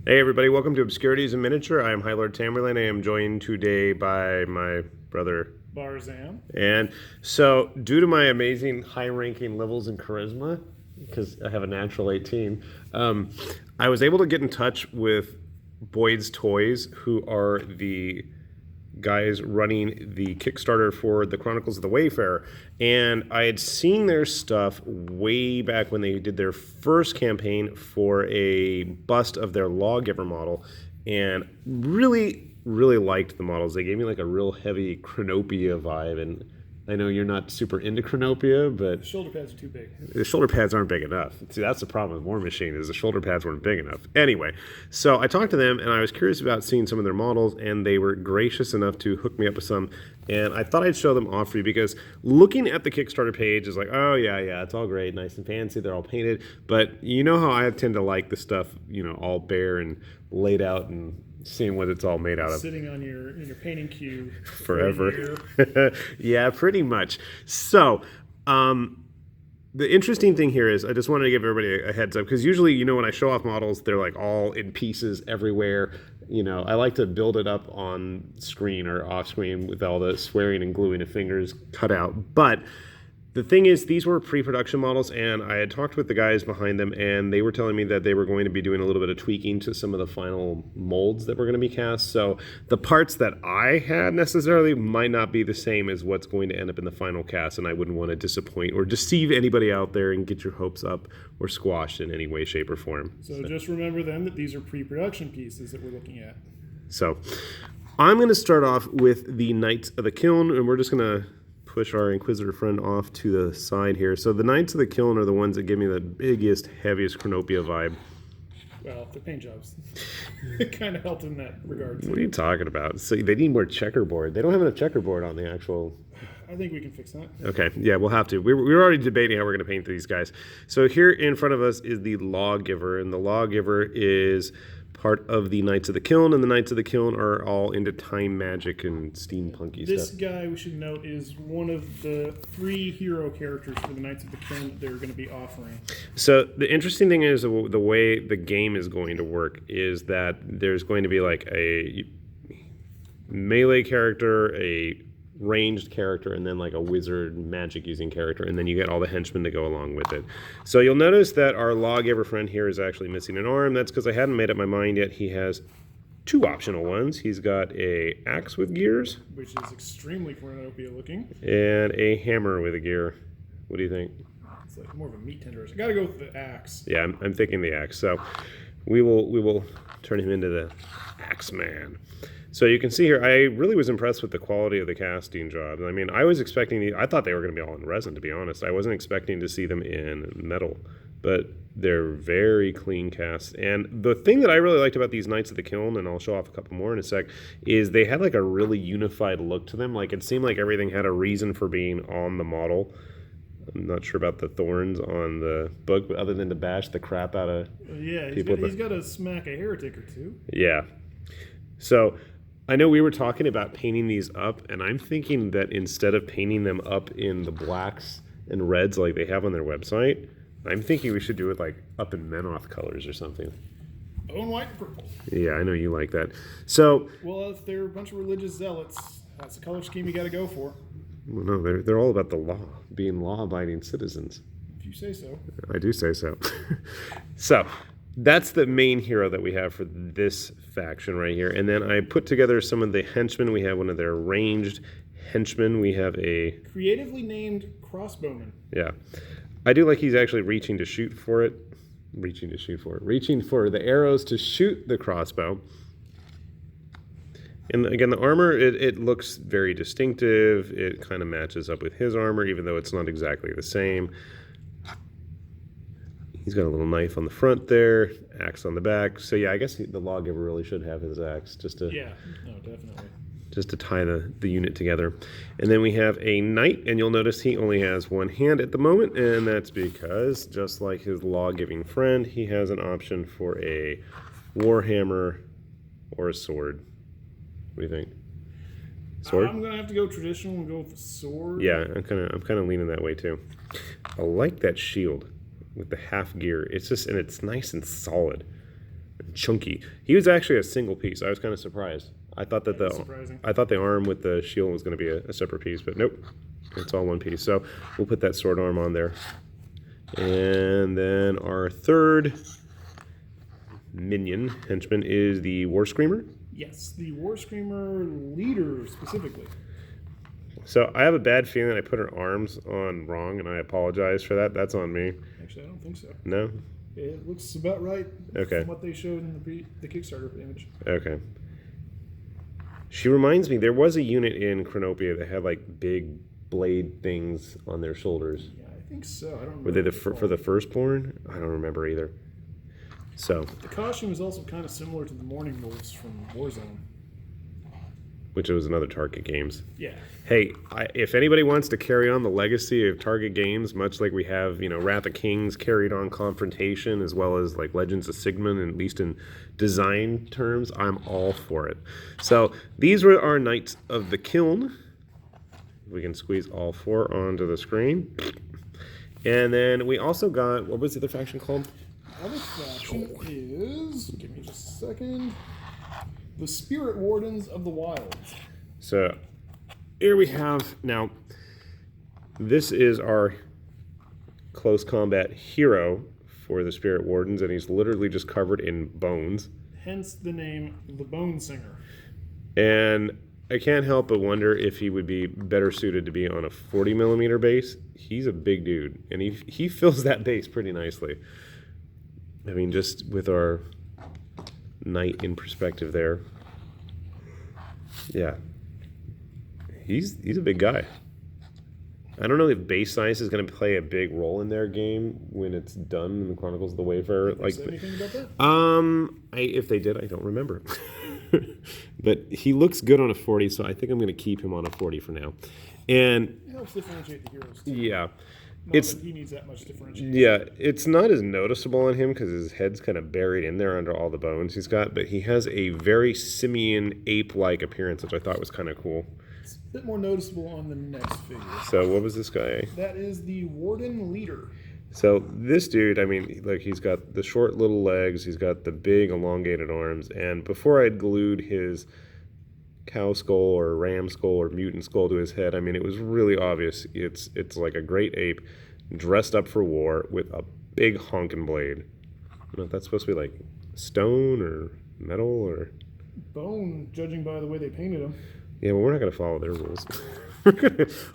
Hey everybody, welcome to Obscurities in Miniature. I am High Lord Tamerlane. I am joined today by my brother Barzam. and so due to my amazing high-ranking levels in charisma, because I have a natural 18, I was able to get in touch with Boyd's Toys, who are the guys running the Kickstarter for the Chronicles of the Wayfarer, and I had seen their stuff way back when they did their first campaign for a bust of their lawgiver model, and really liked the models. They gave me like a real heavy Chronopia vibe, and I know you're not super into Chronopia, but The shoulder pads are too big. the shoulder pads aren't big enough. See, that's the problem with War Machine, is the shoulder pads weren't big enough. Anyway, so I talked to them and I was curious about seeing some of their models, and they were gracious enough to hook me up with some. And I thought I'd show them off for you because looking at the Kickstarter page is like, oh yeah, it's all great, nice and fancy, they're all painted. But you know how I tend to like the stuff, all bare and laid out and seeing what it's all made out of. Sitting on your painting queue Forever. Yeah, pretty much. So, the interesting thing here is I just wanted to give everybody a heads up, because usually, when I show off models, they're like all in pieces everywhere. I like to build it up on screen or off screen with all the swearing and gluing of fingers cut out. But the thing is, these were pre-production models, and I had talked with the guys behind them, and they were telling me that they were going to be doing a little bit of tweaking to some of the final molds that were going to be cast. So the parts that I had necessarily might not be the same as what's going to end up in the final cast, and I wouldn't want to disappoint or deceive anybody out there and get your hopes up or squashed in any way, shape, or form. So just remember then that these are pre-production pieces that we're looking at. So I'm going to start off with the Knights of the Kiln, and we're just going to push our Inquisitor friend off to the side here. So the Knights of the Kiln are the ones that give me the biggest, heaviest Chronopia vibe. Well, the paint jobs. It kind of helped in that regard. What are you talking about? So they need more checkerboard. They don't have enough checkerboard on the actual... I think we can fix that. Okay, yeah, we'll have to. We were already debating how we're going to paint these guys. So here in front of us is the Lawgiver, and the Lawgiver is part of the Knights of the Kiln, and the Knights of the Kiln are all into time magic and steampunky This stuff. guy, we should note, is one of the 3 hero characters for the Knights of the Kiln that they're going to be offering. So the interesting thing is the way the game is going to work is that there's going to be like a melee character, a ranged character, and then like a wizard magic using character, and then you get all the henchmen to go along with it. So you'll notice that our lawgiver friend here is actually missing an arm. That's because I hadn't made up my mind yet. He has 2 optional ones. He's got a axe with gears, which is extremely Chronopia looking, and a hammer with a gear. What do you think? It's like more of a meat tender. I gotta go with the axe. Yeah, I'm thinking the axe. So we will turn him into the axe man. So you can see here, I really was impressed with the quality of the casting jobs. I mean, I was expecting, I thought they were going to be all in resin, to be honest. I wasn't expecting to see them in metal, but they're very clean casts. And the thing that I really liked about these Knights of the Kiln, and I'll show off a couple more in a sec, is they had like a really unified look to them. Like it seemed like everything had a reason for being on the model. I'm not sure about the thorns on the book, but other than to bash the crap out of people. He's got to smack a heretic or two. Yeah. So I know we were talking about painting these up, and I'm thinking that instead of painting them up in the blacks and reds like they have on their website, I'm thinking we should do it like up in Menoth colors or something. Oh, and white and purple. Yeah, I know you like that. So, well, if they're a bunch of religious zealots, that's the color scheme you got to go for. Well, no, they're all about the law, being law-abiding citizens. If you say so. I do say so. So, that's the main hero that we have for this faction right here. And then I put together some of the henchmen. We have one of their ranged henchmen. We have a... creatively named crossbowman. Yeah. I do like he's actually reaching to shoot for it. Reaching for the arrows to shoot the crossbow. And again, the armor, it looks very distinctive. It kind of matches up with his armor, even though it's not exactly the same. He's got a little knife on the front there, axe on the back. So yeah, I guess the lawgiver really should have his axe just to definitely. Just to tie the unit together. And then we have a knight, and you'll notice he only has one hand at the moment, and that's because, just like his law-giving friend, he has an option for a warhammer or a sword. What do you think? Sword? I'm gonna have to go traditional and go with the sword. Yeah, I'm kind of leaning that way too. I like that shield with the half gear. It's just, and it's nice and solid. chunky. He was actually a single piece. I was kind of surprised. I thought that surprising. I thought the arm with the shield was going to be a separate piece, but nope, it's all one piece. So we'll put that sword arm on there. And then our third minion henchman is the War Screamer. Yes, the War Screamer leader specifically. So I have a bad feeling I put her arms on wrong, and I apologize for that. That's on me. Actually, I don't think so. No? It looks about right Okay. from what they showed in the Kickstarter image. Okay. She reminds me, there was a unit in Chronopia that had like big blade things on their shoulders. Yeah, I think so. I don't remember. Were they for the firstborn? I don't remember either. So, The costume is also kind of similar to the Morning Wolves from Warzone. which was another Target Games. Yeah. Hey, if anybody wants to carry on the legacy of Target Games, much like we have, Wrath of Kings carried on Confrontation, as well as like Legends of Sigmund, at least in design terms, I'm all for it. So these were our Knights of the Kiln. We can squeeze all four onto the screen. And then we also got, what was the other faction called? The other faction is, give me just a second, the Spirit Wardens of the Wilds. So here we have, now, this is our close combat hero for the Spirit Wardens, and he's literally just covered in bones. Hence the name the Bone Singer. And I can't help but wonder if he would be better suited to be on a 40 millimeter base. He's a big dude, and he fills that base pretty nicely. I mean, just with our knight in perspective there. Yeah. He's a big guy. I don't know if base size is going to play a big role in their game when it's done in the Chronicles of the Wayfarer. Did they say anything about that? If they did, I don't remember. But he looks good on a 40, so I think I'm going to keep him on a 40 for now. And It helps differentiate the heroes too. yeah, Not that he needs that much differentiation. yeah, it's not as noticeable on him because his head's kind of buried in there under all the bones he's got, but he has a very simian ape-like appearance, which I thought was kind of cool. It's a bit more noticeable on the next figure. So what was this guy? That is the Warden Leader. So this dude, I mean, like, he's got the short little legs, he's got the big elongated arms, and before I'd glued his cow skull or ram skull or mutant skull to his head, I mean, it was really obvious. It's like a great ape dressed up for war with a big honking blade. I don't know if that's supposed to be like stone or metal or... Bone, judging by the way they painted him. Yeah, well, we're not going to follow their rules.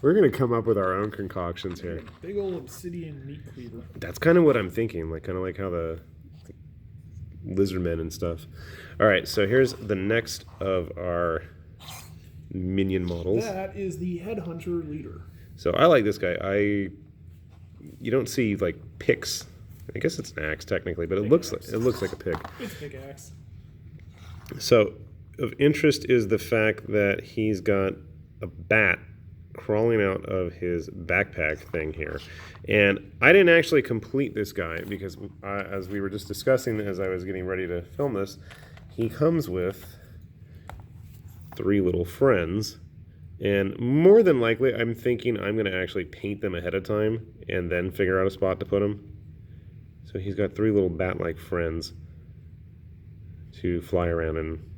We're gonna come up with our own concoctions here. Big old obsidian meat cleaver. That's kind of what I'm thinking, kind of like how the lizardmen and stuff. All right, so here's the next of our minion models. That is the Headhunter Leader. So I like this guy. You don't see like picks. I guess it's an axe technically, but it looks like a pick. It's a pickaxe. So of interest is the fact that he's got a bat crawling out of his backpack thing here. And I didn't actually complete this guy because as we were just discussing as I was getting ready to film this, he comes with 3 little friends. And more than likely, I'm thinking I'm going to actually paint them ahead of time and then figure out a spot to put them. So he's got 3 little bat-like friends to fly around and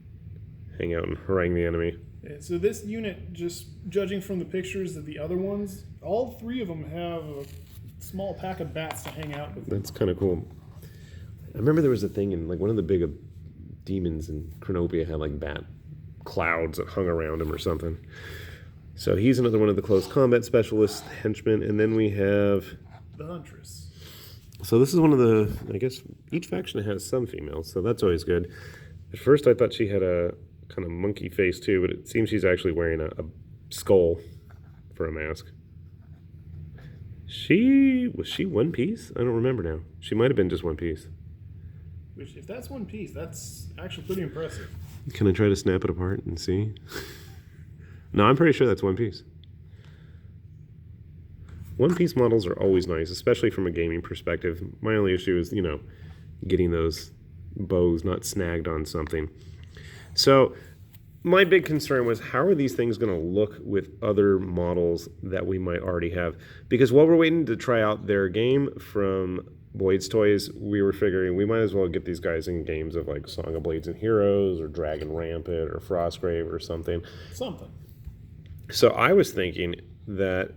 hang out and harangue the enemy. Yeah, so this unit, just judging from the pictures of the other ones, all 3 of them have a small pack of bats to hang out with. That's kind of cool. I remember there was a thing in like one of the big demons in Chronopia had like bat clouds that hung around him or something. So he's another one of the close combat specialist henchmen, and then we have The Huntress. So this is one of the, I guess each faction has some females, so that's always good. At first I thought she had a kind of monkey face too, but it seems she's actually wearing a skull for a mask. Was she one piece? I don't remember now. She might have been just one piece. Which, if that's one piece, that's actually pretty impressive. Can I try to snap it apart and see? No, I'm pretty sure that's one piece. One piece models are always nice, especially from a gaming perspective. My only issue is, getting those bows not snagged on something. So my big concern was, how are these things going to look with other models that we might already have? Because while we're waiting to try out their game from Blades toys, we were figuring we might as well get these guys in games of like Song of Blades and Heroes or Dragon Rampant or Frostgrave or something. So I was thinking that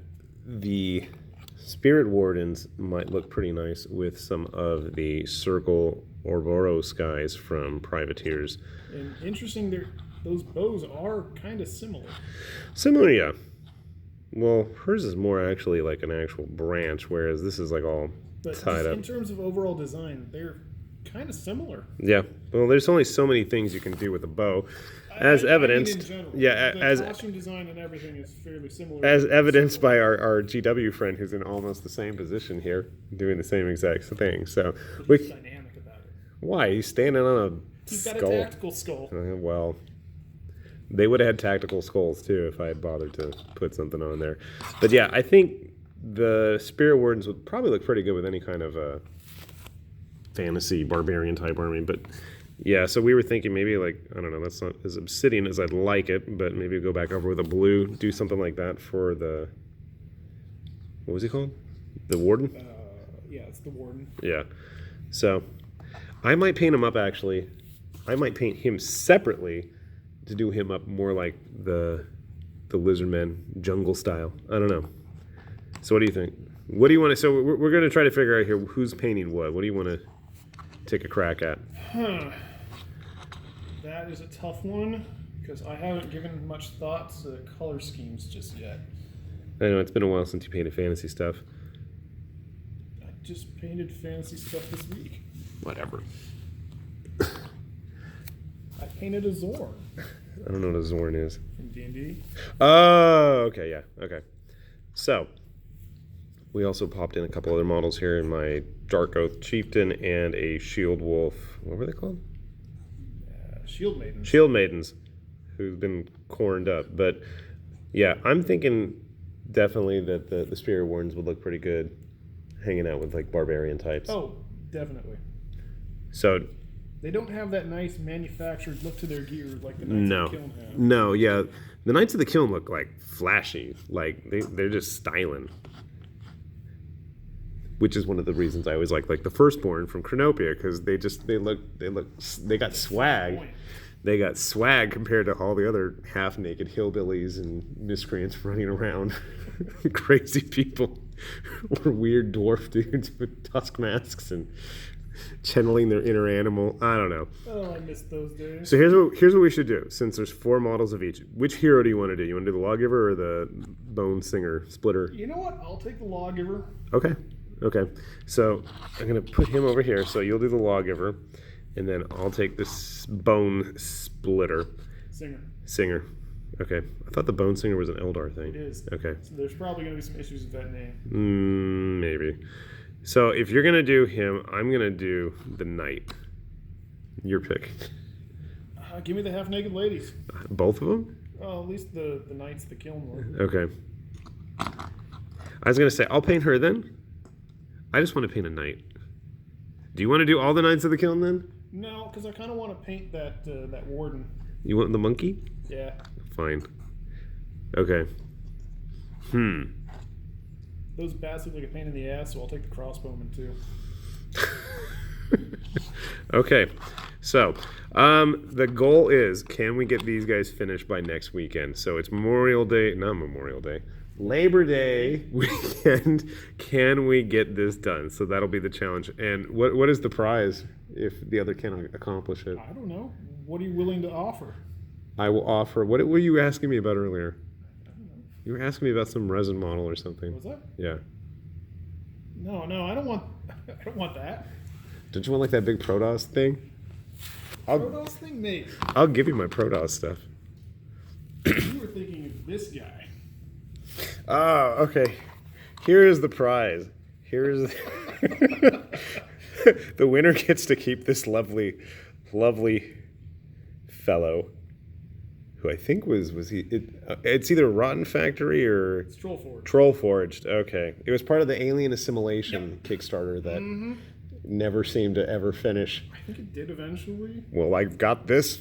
the Spirit Wardens might look pretty nice with some of the Circle Ouroboros guys from Privateers. And interesting, those bows are kind of similar. Similar, yeah. Well, hers is more actually like an actual branch, whereas this is like all tied up. In terms of overall design, they're kind of similar. Yeah. Well, there's only so many things you can do with a bow. As evidenced, in general, yeah, the costume design and everything is fairly similar. As evidenced by our GW friend who's in almost the same position here, doing the same exact thing. So he's dynamic about it. Why? He's standing on a He's skull. got a tactical skull. Well, they would have had tactical skulls too if I had bothered to put something on there. But yeah, I think the Spirit Wardens would probably look pretty good with any kind of fantasy barbarian type army. But yeah, so we were thinking maybe like, I don't know, that's not as obsidian as I'd like it, but maybe go back over with a blue, do something like that for the, what was he called? The Warden? Yeah, it's the Warden. Yeah. So I might paint him up actually. I might paint him separately to do him up more like the Lizardmen jungle style. I don't know. So what do you think? What do you want to, so we're going to try to figure out here who's painting what. What do you want to take a crack at? That is a tough one because I haven't given much thought to color schemes just yet. I know, it's been a while since you painted fantasy stuff. I just painted fantasy stuff this week. Whatever. I painted a Zorn. I don't know what a Zorn is. From D&D. Oh, okay, yeah, okay. So, we also popped in a couple other models here in my Dark Oath Chieftain and a Shield Wolf. What were they called? Shield Maidens. Shield Maidens, who've been corned up. But yeah, I'm thinking definitely that the Spirit Wardens would look pretty good hanging out with like barbarian types. Oh, definitely. So they don't have that nice manufactured look to their gear like the Knights of the Kiln have. No, yeah. The Knights of the Kiln look like flashy. Like they're just styling. Which is one of the reasons I always like the Firstborn from Chronopia, because they got swag. They got swag compared to all the other half-naked hillbillies and miscreants running around. Crazy people. Or weird dwarf dudes with tusk masks and channeling their inner animal. I don't know. Oh, I missed those days. So here's what we should do. Since there's 4 models of each, which hero do you want to do? You want to do the Lawgiver or the Bone Singer Splitter? You know what? I'll take the Lawgiver. Okay. So I'm going to put him over here. So you'll do the Lawgiver. And then I'll take this Bone Splitter. Singer. Okay. I thought the Bone Singer was an Eldar thing. It is. Okay. So there's probably going to be some issues with that name. Maybe. So if you're going to do him, I'm going to do the Knight. Your pick. Give me the half-naked ladies. Both of them? Well, at least the Knights of the Kiln one. Okay. I was going to say, I'll paint her then. I just want to paint a Knight. Do you want to do all the Knights of the Kiln then? No, because I kind of want to paint that Warden. You want the monkey? Yeah. Fine. Okay. Those bats look like a pain in the ass, so I'll take the crossbowman too. Okay. So, the goal is, can we get these guys finished by next weekend? So it's Labor Day weekend. Can we get this done? So that'll be the challenge. And what is the prize if the other can accomplish it? I don't know. What are you willing to offer? I will offer. What were you asking me about earlier? You were asking me about some resin model or something. Was that? Yeah. No, I don't want. I don't want that. Don't you want like that big Protoss thing? Protoss thing, mate. I'll give you my Protoss stuff. You were thinking of this guy. Oh, okay. Here is the prize. Here is the winner gets to keep this lovely fellow, who I think was he? It's either Rotten Factory or It's Trollforged. Trollforged. Okay, it was part of the Alien Assimilation Kickstarter that never seemed to ever finish. I think it did eventually. Well, I got this.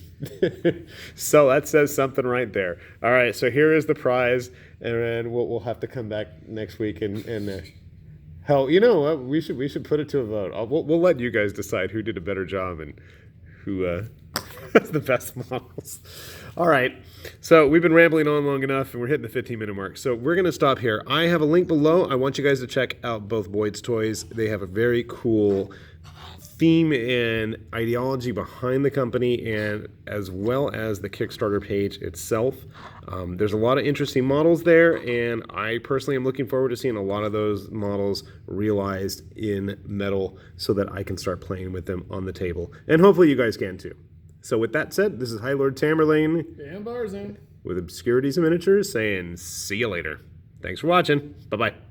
So that says something right there. All right, so here is the prize, and then we'll have to come back next week and Hell, you know what? We should put it to a vote. We'll let you guys decide who did a better job and who has the best models. All right. So we've been rambling on long enough, and we're hitting the 15-minute mark. So we're going to stop here. I have a link below. I want you guys to check out both Boyd's toys. They have a very cool theme and ideology behind the company, and as well as the Kickstarter page itself. There's a lot of interesting models there, and I personally am looking forward to seeing a lot of those models realized in metal so that I can start playing with them on the table. And hopefully you guys can too. So with that said, this is High Lord Tamerlane And Barzan. with Obscurities and Miniatures saying see you later. Thanks for watching. Bye-bye.